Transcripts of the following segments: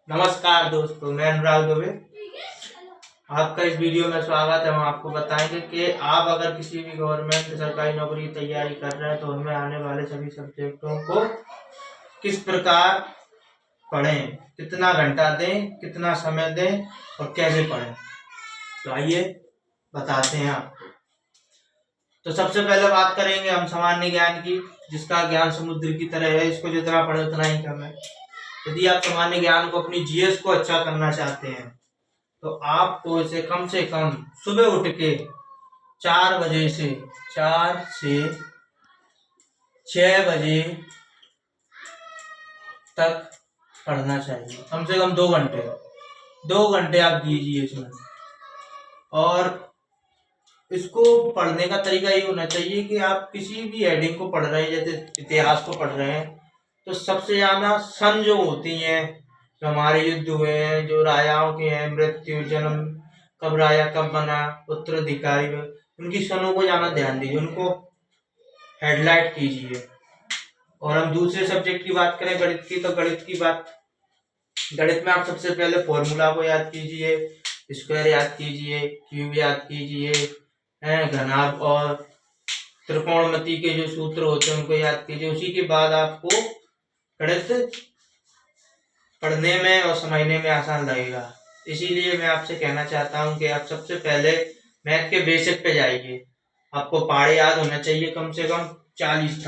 नमस्कार दोस्तों, मैं अनुराग दुबे। आपका इस वीडियो में स्वागत है। हम आपको बताएंगे कि आप अगर किसी भी गवर्नमेंट सरकारी नौकरी की तैयारी कर रहे हैं तो उनमें आने वाले सभी सब्जेक्टों को किस प्रकार पढ़ें, कितना घंटा दें, कितना समय दें और कैसे पढ़ें। तो आइए बताते हैं आपको। तो सबसे पहले बात करेंगे हम सामान्य ज्ञान की, जिसका ज्ञान समुद्र की तरह है, इसको जितना पढ़े उतना ही कम है। यदि आप सामान्य ज्ञान को, अपनी जीएस को अच्छा करना चाहते हैं तो आपको इसे कम से कम सुबह उठ के 4 बजे से 6 बजे तक पढ़ना चाहिए। कम से कम 2 घंटे आप दीजिए इसमें। और इसको पढ़ने का तरीका ये होना चाहिए कि आप किसी भी हेडिंग को पढ़ रहे हैं, जैसे इतिहास को पढ़ रहे हैं, तो सबसे ज्यादा सन जो होती हैं, जो हमारे युद्ध हुए हैं, जो राजाओं के हैं, मृत्यु, जन्म, कब राजा कब बना, उत्तराधिकारी, उनकी सनों को ज्यादा ध्यान दीजिए, उनको हेडलाइट कीजिए। और हम दूसरे सब्जेक्ट की बात करें, गणित की, तो गणित में आप सबसे पहले फॉर्मूला को याद कीजिए, स्क्वायर याद कीजिए, क्यूब याद कीजिए, घनाभ और त्रिकोणमिति के जो सूत्र होते हैं उनको याद कीजिए। उसी के बाद आपको गणित पढ़ने में और समझने में आसान लगेगा। इसीलिए मैं आपसे कहना चाहता हूं कि आप सबसे पहले मैथ के बेसिक पे जाइए। आपको पहाड़े याद होना चाहिए, कम से कम 40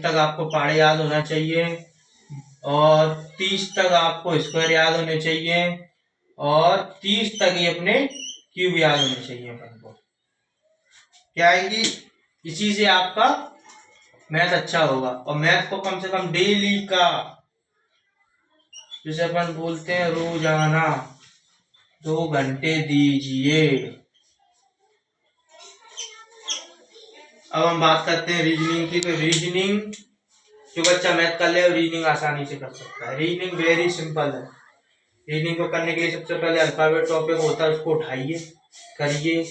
तक आपको पहाड़े याद होना चाहिए, और 30 तक आपको स्क्वायर याद होने चाहिए, और 30 तक ही अपने क्यूब याद होने चाहिए। अपन को क्या है कि इसी से आपका मैथ अच्छा होगा। और मैथ को कम से कम डेली का, जिसे अपन बोलते हैं रोजाना, 2 घंटे दीजिए। अब हम बात करते हैं रीजनिंग की। तो रीजनिंग जो बच्चा मैथ कर ले, रीजनिंग आसानी से कर सकता है। रीजनिंग वेरी सिंपल है। रीजनिंग को करने के लिए सबसे पहले अल्फाबेट टॉपिक होता है, उसको उठाइए, करिए,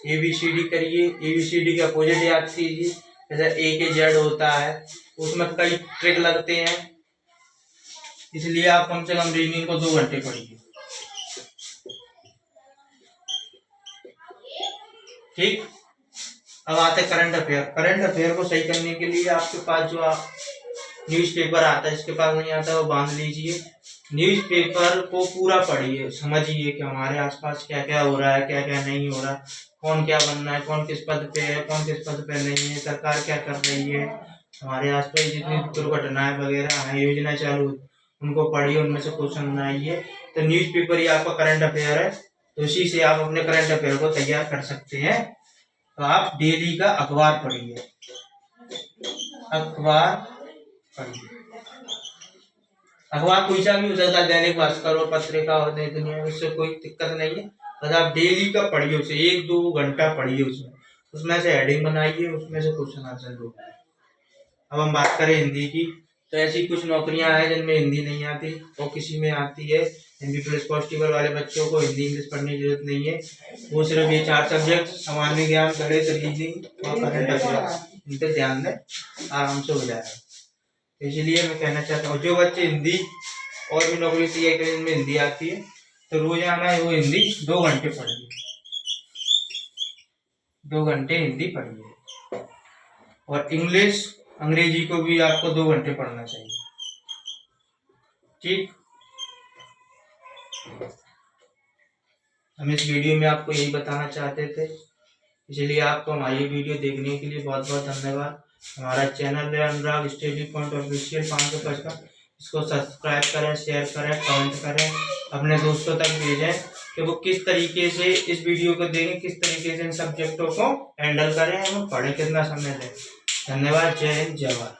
ABCD करिए। ABCD के अपोजिट याद कीजिए। जैसे A के Z होता है, उसमें कई ट्रिक लगते हैं, इसलिए आप कम से कम रीजनिंग को 2 घंटे पढ़िए। ठीक। अब आते करंट अफेयर। करंट अफेयर को सही करने के लिए आपके पास जो न्यूज़पेपर आता है, जिसके पास नहीं आता वो बांध लीजिए। न्यूज़पेपर को पूरा पढ़िए, समझिए कि हमारे आसपास क्या क्या हो रहा है, क्या क्या नहीं हो रहा, कौन क्या बनना है, कौन किस पद पे है, कौन किस पद पे नहीं है, सरकार क्या कर रही है, हमारे आसपास जितनी दुर्घटनाएं वगैरह हैं, योजना चालू, उनको पढ़िए, उनमें से क्वेश्चन बनाइए। तो न्यूज़पेपर ही आपका करंट अफेयर है। तो इसी से आप अपने करंट अफेयर को तैयार कर सकते हैं। तो आप डेली का अखबार पढ़िए, अखबार कोई सा भी हो सकता है, दैनिक भास्कर और पत्रिका और नई दुनिया, उससे कोई दिक्कत नहीं है। बस आप डेली का पढ़िए, उसे 1-2 घंटा पढ़िए, उसमें से हेडिंग बनाइए, उसमें से क्वेश्चन आंसर लो। अब हम बात करें हिंदी की। तो ऐसी कुछ नौकरियां हैं जिनमें हिंदी नहीं आती और किसी में आती है। हिंदी पुलिस कांस्टेबल वाले बच्चों को हिंदी इंग्लिश पढ़ने की जरूरत नहीं है। वो सिर्फ ये 4 सब्जेक्ट, सामान्य ज्ञान, गणित, रीजनिंग और करंट अफेयर, इन पे ध्यान दें, आराम से हो जाएगा। इसलिए मैं कहना चाहता हूँ, जो बच्चे हिंदी और भी नौकरी तैयारी करें जिनमें हिंदी आती है, तो रोजाना वो हिंदी 2 घंटे पढ़िए, 2 घंटे हिंदी पढ़िए। और इंग्लिश, अंग्रेजी को भी आपको 2 घंटे पढ़ना चाहिए। ठीक। हम इस वीडियो में आपको यही बताना चाहते थे, इसलिए आपको हमारी वीडियो देखने के लिए बहुत बहुत धन्यवाद। हमारा चैनल है अनुराग स्टडी पॉइंट ऑफिशियल 555। इसको सब्सक्राइब करें, शेयर करें, कमेंट करें, अपने दोस्तों तक भेजें कि वो किस तरीके से इस वीडियो को देखें, किस तरीके से इन सब्जेक्टों को हैंडल करें, हम पढ़ें, कितना समय लें। धन्यवाद। जय हिंद, जय भारत।